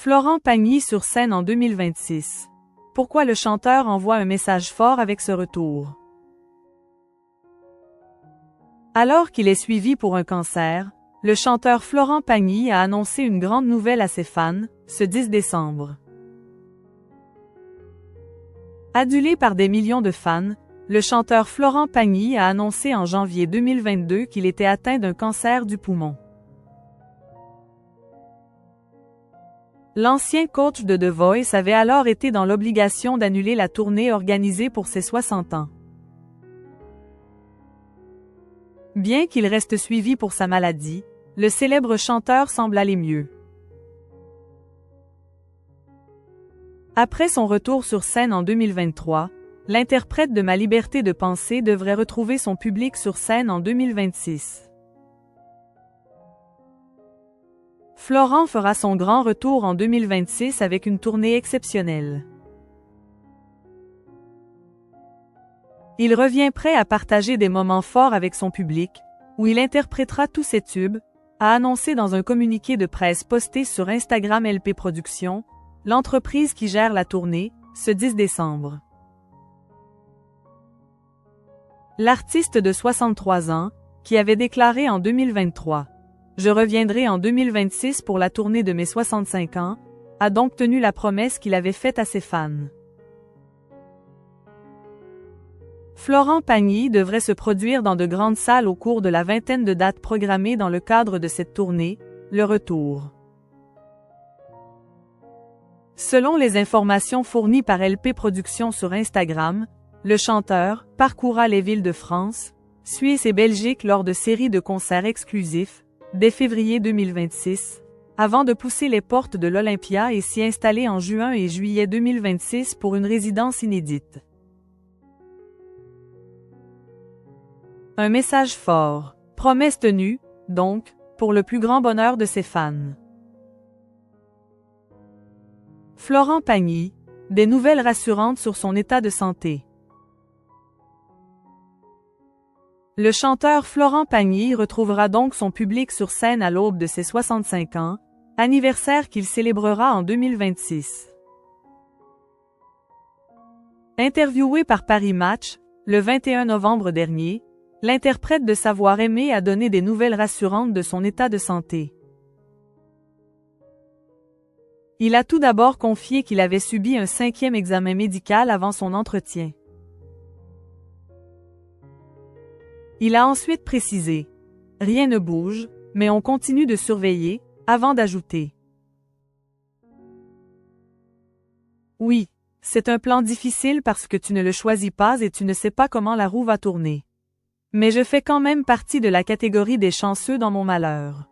Florent Pagny sur scène en 2026. Pourquoi le chanteur envoie un message fort avec ce retour? Alors qu'il est suivi pour un cancer, le chanteur Florent Pagny a annoncé une grande nouvelle à ses fans, ce 10 décembre. Adulé par des millions de fans, le chanteur Florent Pagny a annoncé en janvier 2022 qu'il était atteint d'un cancer du poumon. L'ancien coach de The Voice avait alors été dans l'obligation d'annuler la tournée organisée pour ses 60 ans. Bien qu'il reste suivi pour sa maladie, le célèbre chanteur semble aller mieux. Après son retour sur scène en 2023, l'interprète de Ma liberté de penser devrait retrouver son public sur scène en 2026. Florent fera son grand retour en 2026 avec une tournée exceptionnelle. Il revient prêt à partager des moments forts avec son public, où il interprétera tous ses tubes, a annoncé dans un communiqué de presse posté sur Instagram LP Productions, l'entreprise qui gère la tournée, ce 10 décembre. L'artiste de 63 ans, qui avait déclaré en 2023 « Je reviendrai en 2026 pour la tournée de mes 65 ans », a donc tenu la promesse qu'il avait faite à ses fans. Florent Pagny devrait se produire dans de grandes salles au cours de la vingtaine de dates programmées dans le cadre de cette tournée, le retour. Selon les informations fournies par LP Productions sur Instagram, le chanteur parcourra les villes de France, Suisse et Belgique lors de séries de concerts exclusifs, dès février 2026, avant de pousser les portes de l'Olympia et s'y installer en juin et juillet 2026 pour une résidence inédite. Un message fort, promesse tenue, donc, pour le plus grand bonheur de ses fans. Florent Pagny, des nouvelles rassurantes sur son état de santé. Le chanteur Florent Pagny retrouvera donc son public sur scène à l'aube de ses 65 ans, anniversaire qu'il célébrera en 2026. Interviewé par Paris Match, le 21 novembre dernier, l'interprète de Savoir aimer a donné des nouvelles rassurantes de son état de santé. Il a tout d'abord confié qu'il avait subi un 5e examen médical avant son entretien. Il a ensuite précisé « Rien ne bouge, mais on continue de surveiller », avant d'ajouter « Oui, c'est un plan difficile parce que tu ne le choisis pas et tu ne sais pas comment la roue va tourner. Mais je fais quand même partie de la catégorie des chanceux dans mon malheur. »